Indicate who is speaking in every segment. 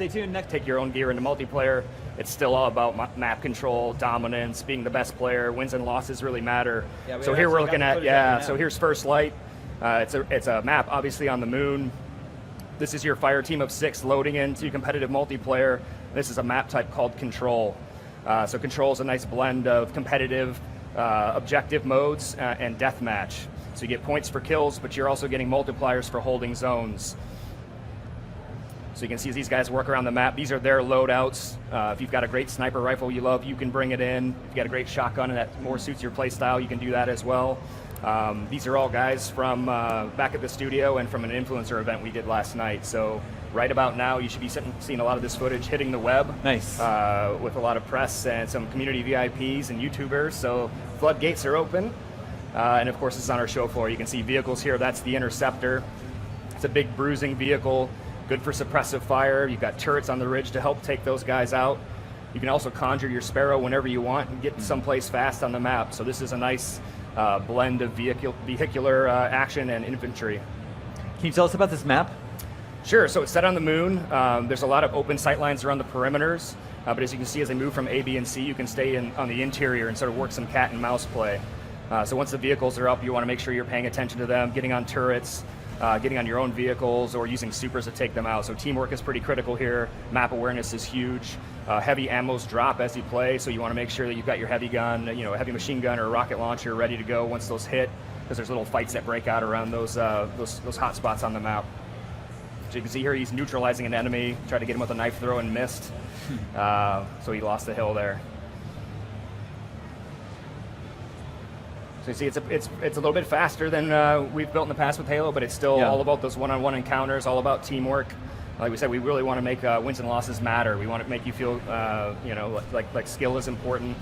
Speaker 1: Stay tuned. Next.
Speaker 2: Take your own gear into multiplayer. It's still all about map control, dominance, being the best player. Wins and losses really matter.
Speaker 1: Yeah,
Speaker 2: so here we're looking at, so here's First Light. It's a map obviously on the moon. This is your fire team of 6 loading into competitive multiplayer. This is a map type called Control. So Control is a nice blend of competitive, objective modes and deathmatch. So you get points for kills, but you're also getting multipliers for holding zones. So you can see as these guys work around the map, these are their loadouts. If you've got a great sniper rifle you love, you can bring it in. If you've got a great shotgun and that more suits your play style, you can do that as well. These are all guys from back at the studio and from an influencer event we did last night. So right about now, you should be seeing a lot of this footage hitting the web.
Speaker 1: Nice.
Speaker 2: With a lot of press and some community VIPs and YouTubers. So floodgates are open. And of course, this is on our show floor. You can see vehicles here. That's the Interceptor. It's a big bruising vehicle, good for suppressive fire. You've got turrets on the ridge to help take those guys out. You can also conjure your Sparrow whenever you want and get someplace fast on the map. So this is a nice blend of vehicular action and infantry.
Speaker 1: Can you tell us about this map?
Speaker 2: Sure, so it's set on the moon. There's a lot of open sight lines around the perimeters, but as you can see, as they move from A, B, and C, you can stay on the interior and sort of work some cat and mouse play. So once the vehicles are up, you want to make sure you're paying attention to them, getting on turrets, getting on your own vehicles, or using supers to take them out. So teamwork is pretty critical here. Map awareness is huge. Heavy ammos drop as you play, so you want to make sure that you've got your heavy gun, a heavy machine gun or a rocket launcher ready to go once those hit, because there's little fights that break out around those hot spots on the map. So you can see here he's neutralizing an enemy, tried to get him with a knife throw and missed. So he lost the hill there. So you see it's a little bit faster than we've built in the past with Halo, but it's still all about those one-on-one encounters, all about teamwork. Like we said, we really want to make wins and losses matter. We want to make you feel like skill is important.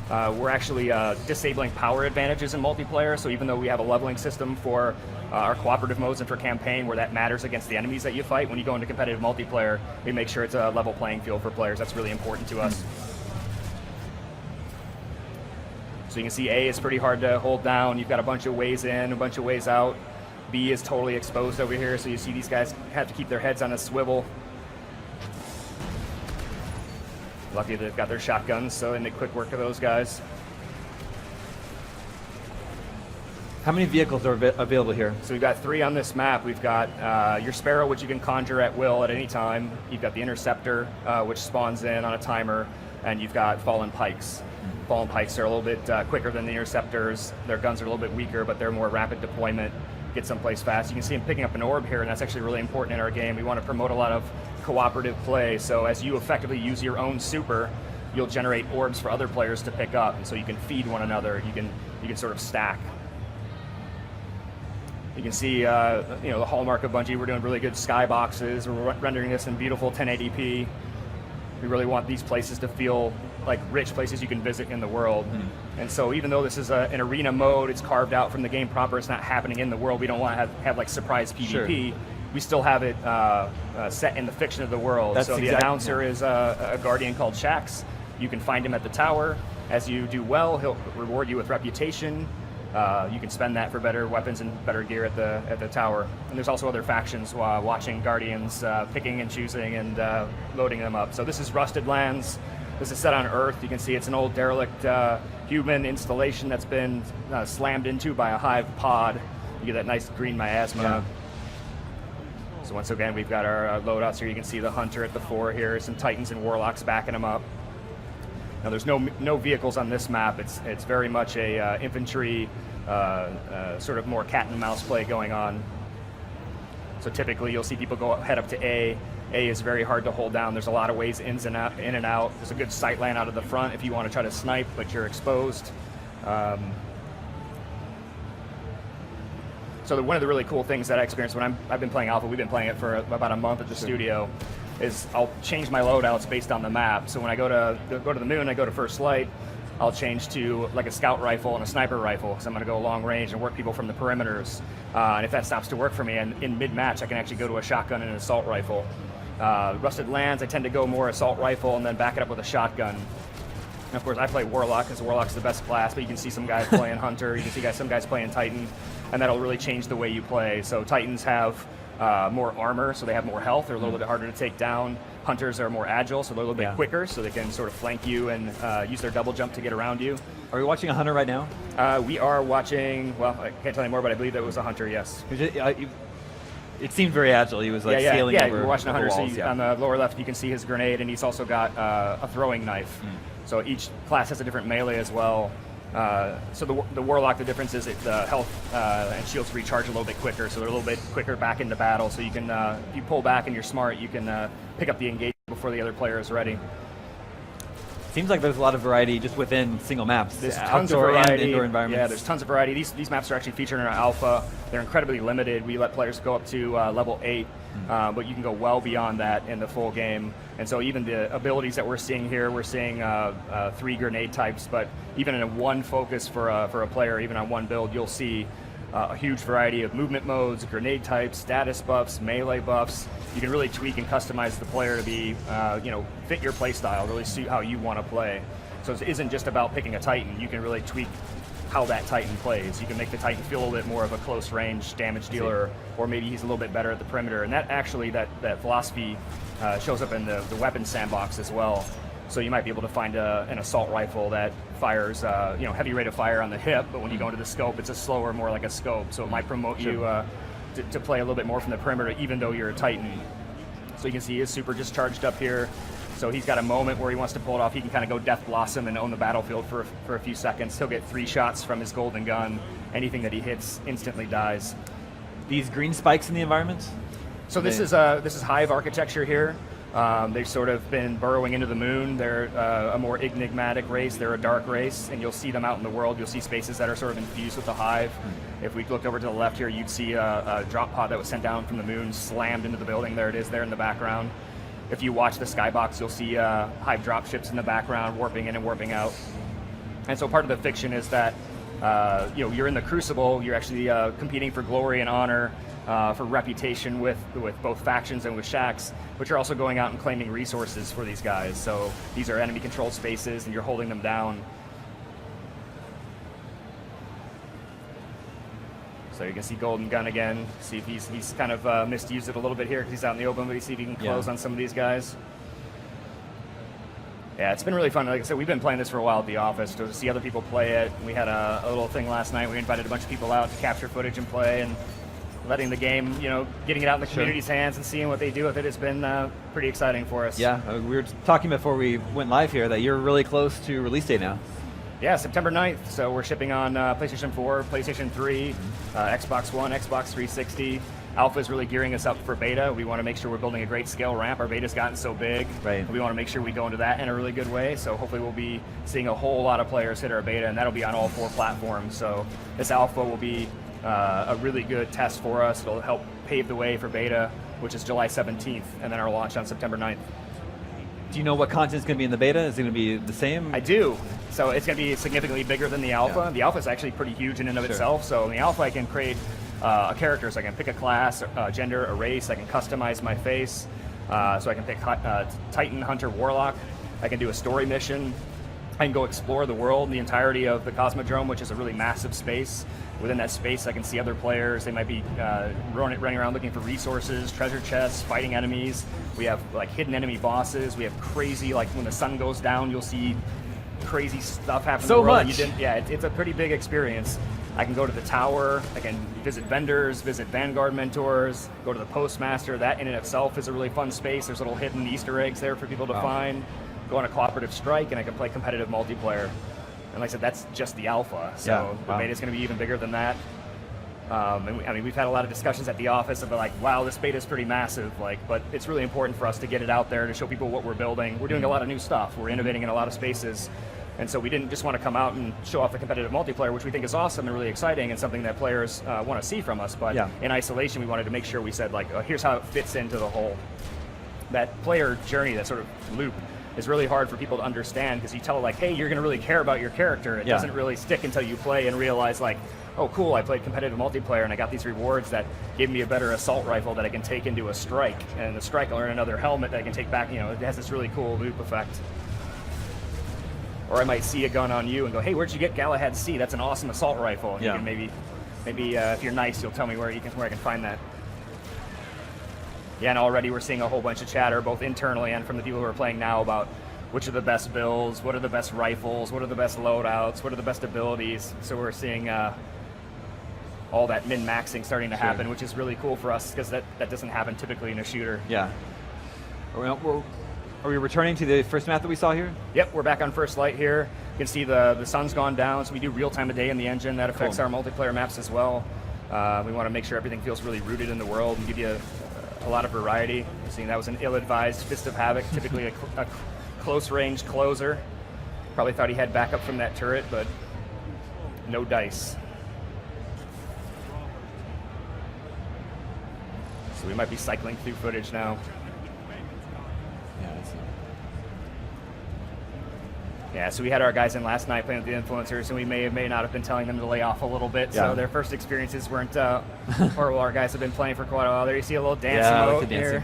Speaker 2: We're actually disabling power advantages in multiplayer, so even though we have a leveling system for our cooperative modes and for campaign where that matters against the enemies that you fight, when you go into competitive multiplayer, we make sure it's a level playing field for players. That's really important to us. So you can see A is pretty hard to hold down. You've got a bunch of ways in, a bunch of ways out. B is totally exposed over here, so you see these guys have to keep their heads on a swivel. Lucky they've got their shotguns, so they make quick work of those guys.
Speaker 1: How many vehicles are available here?
Speaker 2: So we've got 3 on this map. We've got your Sparrow, which you can conjure at will at any time. You've got the Interceptor, which spawns in on a timer, and you've got Fallen Pikes. Fallen Pikes are a little bit quicker than the Interceptors. Their guns are a little bit weaker, but they're more rapid deployment, get someplace fast. You can see him picking up an orb here, and that's actually really important in our game. We want to promote a lot of cooperative play, so as you effectively use your own super, you'll generate orbs for other players to pick up, and so you can feed one another. You can sort of stack. You can see the hallmark of Bungie. We're doing really good skyboxes. We're rendering this in beautiful 1080p. We really want these places to feel like rich places you can visit in the world. And so even though this is an arena mode, it's carved out from the game proper, it's not happening in the world, we don't want to have like surprise PvP. Sure. We still have it set in the fiction of the world. So the announcer is a guardian called Shax. You can find him at the tower. As you do well, he'll reward you with reputation. You can spend that for better weapons and better gear at the tower. And there's also other factions watching Guardians, picking and choosing and loading them up. So this is Rusted Lands. This is set on Earth. You can see it's an old derelict human installation that's been slammed into by a Hive pod. You get that nice green miasma. Yeah. So once again, we've got our loadouts here. You can see the Hunter at the fore here, some Titans and Warlocks backing them up. Now there's no vehicles on this map. It's very much a infantry, sort of more cat and mouse play going on. So typically you'll see people head up to A. A is very hard to hold down. There's a lot of ways in and out. There's a good sight line out of the front if you want to try to snipe, but you're exposed. So one of the really cool things that I experienced when I've been playing Alpha, we've been playing it for about a month at the studio, is I'll change my loadouts based on the map. So when I go to the moon, I go to First Light, I'll change to like a scout rifle and a sniper rifle, because I'm going to go long range and work people from the perimeters. And if that stops to work for me, and in mid-match, I can actually go to a shotgun and an assault rifle. Rusted Lands, I tend to go more assault rifle and then back it up with a shotgun. And of course, I play Warlock, because Warlock's the best class, but you can see some guys playing Hunter, you can see some guys playing Titan, and that'll really change the way you play. So Titans have more armor, so they have more health. They're a little bit harder to take down. Hunters are more agile, so they're a little bit
Speaker 1: Yeah.
Speaker 2: quicker, so they can sort of flank you and use their double jump to get around you.
Speaker 1: Are we watching a hunter right now?
Speaker 2: We are watching, well, I can't tell you more, but I believe that was a Hunter, yes.
Speaker 1: It seemed very agile. He was like
Speaker 2: yeah,
Speaker 1: scaling
Speaker 2: yeah,
Speaker 1: over
Speaker 2: we're watching a
Speaker 1: the
Speaker 2: Hunter,
Speaker 1: walls.
Speaker 2: so on the lower left you can see his grenade, and he's also got a throwing knife. So each class has a different melee as well. So the Warlock, the difference is the health and shields recharge a little bit quicker, so they're a little bit quicker back into battle. So you can, if you pull back and you're smart, you can pick up the engagement before the other player is ready.
Speaker 1: Seems like there's a lot of variety just within single maps.
Speaker 2: There's tons of
Speaker 1: outdoor
Speaker 2: variety.
Speaker 1: and indoor environments.
Speaker 2: Yeah, there's tons of variety. These maps are actually featured in our alpha. They're incredibly limited. We let players go up to level 8, but you can go well beyond that in the full game. And so even the abilities that we're seeing here, we're seeing 3 grenade types, but even in a one focus for a player, even on one build, you'll see a huge variety of movement modes, grenade types, status buffs, melee buffs. You can really tweak and customize the player to be, fit your play style, really suit how you want to play. So it isn't just about picking a Titan. You can really tweak how that Titan plays. You can make the Titan feel a little bit more of a close range damage dealer, or maybe he's a little bit better at the perimeter. And that actually, that philosophy shows up in the weapon sandbox as well. So you might be able to find an assault rifle that fires, heavy rate of fire on the hip, but when you go into the scope, it's a slower, more like a scope. So it might promote you to play a little bit more from the perimeter, even though you're a Titan. So you can see his super just charged up here. So he's got a moment where he wants to pull it off. He can kind of go Death Blossom and own the battlefield for a few seconds. He'll get 3 shots from his golden gun. Anything that he hits instantly dies.
Speaker 1: These green spikes in the environment?
Speaker 2: So this is Hive architecture here. They've sort of been burrowing into the moon. They're a more enigmatic race. They're a dark race, and you'll see them out in the world. You'll see spaces that are sort of infused with the Hive. If we looked over to the left here, you'd see a drop pod that was sent down from the moon, slammed into the building. There it is there in the background. If you watch the skybox, you'll see Hive drop ships in the background, warping in and warping out. And so part of the fiction is that you're in the Crucible. You're actually competing for glory and honor, for reputation with both factions and with Shaxx, but you're also going out and claiming resources for these guys. So these are enemy-controlled spaces, and you're holding them down. So you can see Golden Gun again. See if he's kind of misused it a little bit here because he's out in the open, but you see if he can close on some of these guys. Yeah, it's been really fun. Like I said, we've been playing this for a while at the office to see other people play it. We had a little thing last night. We invited a bunch of people out to capture footage and play, and letting the game, getting it out in the community's hands and seeing what they do with it has been pretty exciting for us.
Speaker 1: Yeah, we were talking before we went live here that you're really close to release date now.
Speaker 2: Yeah, September 9th. So we're shipping on PlayStation 4, PlayStation 3, Xbox One, Xbox 360. Alpha is really gearing us up for beta. We want to make sure we're building a great scale ramp. Our beta's gotten so big.
Speaker 1: Right.
Speaker 2: We want to make sure we go into that in a really good way. So hopefully we'll be seeing a whole lot of players hit our beta, and that'll be on all 4 platforms. So this alpha will be a really good test for us. It'll help pave the way for beta, which is July 17th, and then our launch on September 9th.
Speaker 1: Do you know what content's going to be in the beta? Is it going to be the same?
Speaker 2: I do. So it's going to be significantly bigger than the alpha.
Speaker 1: Yeah.
Speaker 2: The alpha is actually pretty huge in and of itself. So in the alpha, I can create a character. So I can pick a class, a gender, a race. I can customize my face. So I can pick Titan, Hunter, Warlock. I can do a story mission. I can go explore the world, the entirety of the Cosmodrome, which is a really massive space. Within that space, I can see other players. They might be running around looking for resources, treasure chests, fighting enemies. We have like hidden enemy bosses. We have crazy, like when the sun goes down, you'll see crazy stuff happen
Speaker 1: So
Speaker 2: in the world.
Speaker 1: much.
Speaker 2: It's a pretty big experience. I can go to the tower. I can visit vendors, visit Vanguard mentors, go to the Postmaster. That in and of itself is a really fun space. There's little hidden Easter eggs there for people to find. Go on a cooperative strike, and I can play competitive multiplayer. And like I said, that's just the alpha. So the beta is going to be even bigger than that. We've had a lot of discussions at the office about like, wow, this beta is pretty massive. But it's really important for us to get it out there to show people what we're building. We're doing a lot of new stuff. We're innovating in a lot of spaces. And so we didn't just want to come out and show off the competitive multiplayer, which we think is awesome and really exciting and something that players want to see from us. But in isolation, we wanted to make sure we said, like, here's how it fits into the whole. That player journey, that sort of loop, is really hard for people to understand because you tell like, hey, you're going to really care about your character. It doesn't really stick until you play and realize like, oh, cool, I played competitive multiplayer and I got these rewards that gave me a better assault rifle that I can take into a strike. And the strike will earn another helmet that I can take back. It has this really cool loop effect. Or I might see a gun on you and go, hey, where'd you get Galahad C? That's an awesome assault rifle. And you can maybe if you're nice, you'll tell me where I can find that. Yeah, and already we're seeing a whole bunch of chatter, both internally and from the people who are playing now, about which are the best builds, what are the best rifles, what are the best loadouts, what are the best abilities. So we're seeing all that min-maxing starting to happen, which is really cool for us because that doesn't happen typically in a shooter.
Speaker 1: Yeah. Are we returning to the first map that we saw here?
Speaker 2: Yep, we're back on First Light here. You can see the sun's gone down, so we do real time of day in the engine. That affects our multiplayer maps as well. We want to make sure everything feels really rooted in the world and give you a lot of variety. You're seeing that was an ill-advised Fist of Havoc, typically a close-range closer. Probably thought he had backup from that turret, but no dice. So we might be cycling through footage now. Yeah, so we had our guys in last night playing with the influencers, and we may not have been telling them to lay off a little bit, so their first experiences weren't horrible. Our guys have been playing for quite a while. There you see a little dance emote here.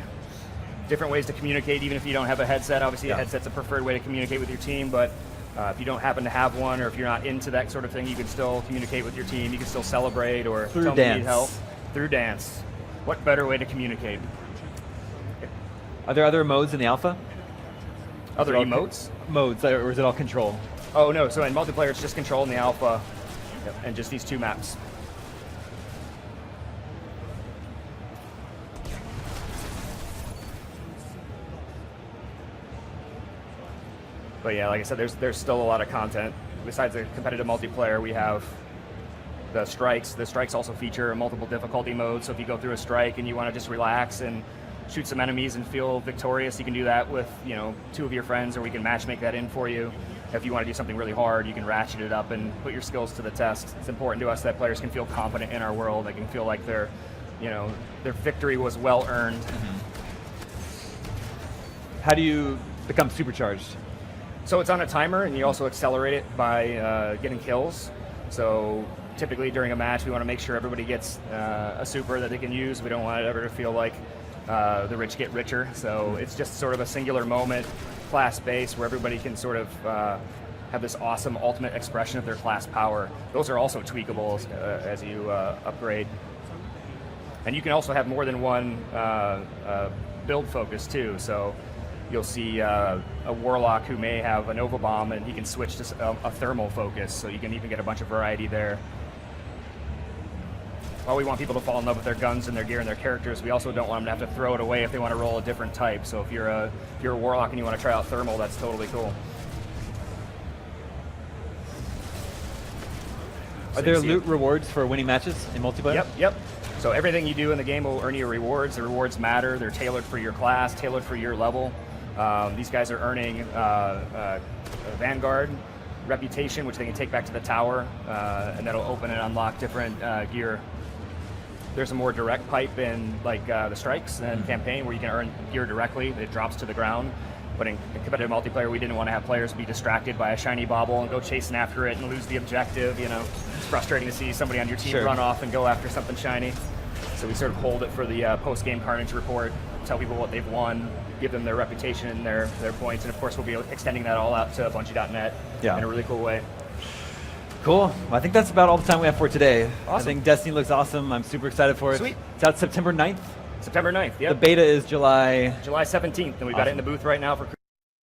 Speaker 2: Different ways to communicate, even if you don't have a headset. Obviously, a headset's a preferred way to communicate with your team, but if you don't happen to have one, or if you're not into that sort of thing, you can still communicate with your team. You can still celebrate or tell them you need help. Through dance. What better way to communicate?
Speaker 1: Are there other modes in the alpha?
Speaker 2: Other emotes?
Speaker 1: Modes, or is it all control?
Speaker 2: Oh no, so in multiplayer it's just control in the alpha, and just these two maps. But yeah, like I said, there's still a lot of content. Besides the competitive multiplayer, we have the strikes. The strikes also feature multiple difficulty modes, so if you go through a strike and you want to just relax and shoot some enemies and feel victorious, you can do that with, you know, 2 of your friends, or we can match make that in for you. If you want to do something really hard, you can ratchet it up and put your skills to the test. It's important to us that players can feel confident in our world. They can feel like their victory was well earned.
Speaker 1: How do you become supercharged?
Speaker 2: So it's on a timer, and you also accelerate it by getting kills. So typically during a match, we want to make sure everybody gets a super that they can use. We don't want it ever to feel like the rich get richer. So it's just sort of a singular moment, class-based, where everybody can sort of have this awesome ultimate expression of their class power. Those are also tweakable as you upgrade. And you can also have more than one build focus too. So you'll see a Warlock who may have a Nova Bomb, and he can switch to a thermal focus, so you can even get a bunch of variety there. While we want people to fall in love with their guns and their gear and their characters, we also don't want them to have to throw it away if they want to roll a different type. So if you're a Warlock and you want to try out thermal, that's totally cool.
Speaker 1: Are there loot rewards for winning matches in multiplayer?
Speaker 2: Yep. So everything you do in the game will earn you rewards. The rewards matter. They're tailored for your class, tailored for your level. These guys are earning Vanguard reputation, which they can take back to the tower, and that'll open and unlock different gear. There's a more direct pipe in like the strikes and campaign, where you can earn gear directly. It drops to the ground. But in competitive multiplayer, we didn't want to have players be distracted by a shiny bauble and go chasing after it and lose the objective. You know, it's frustrating to see somebody on your team run off and go after something shiny. So we sort of hold it for the post-game Carnage report, tell people what they've won, give them their reputation and their points, and of course we'll be extending that all out to Bungie.net in a really cool way.
Speaker 1: Cool. Well, I think that's about all the time we have for today.
Speaker 2: Awesome.
Speaker 1: I think Destiny looks awesome. I'm super excited for it.
Speaker 2: Sweet.
Speaker 1: It's out September 9th.
Speaker 2: September 9th, yeah.
Speaker 1: The beta is July
Speaker 2: 17th, and we've got it in the booth right now for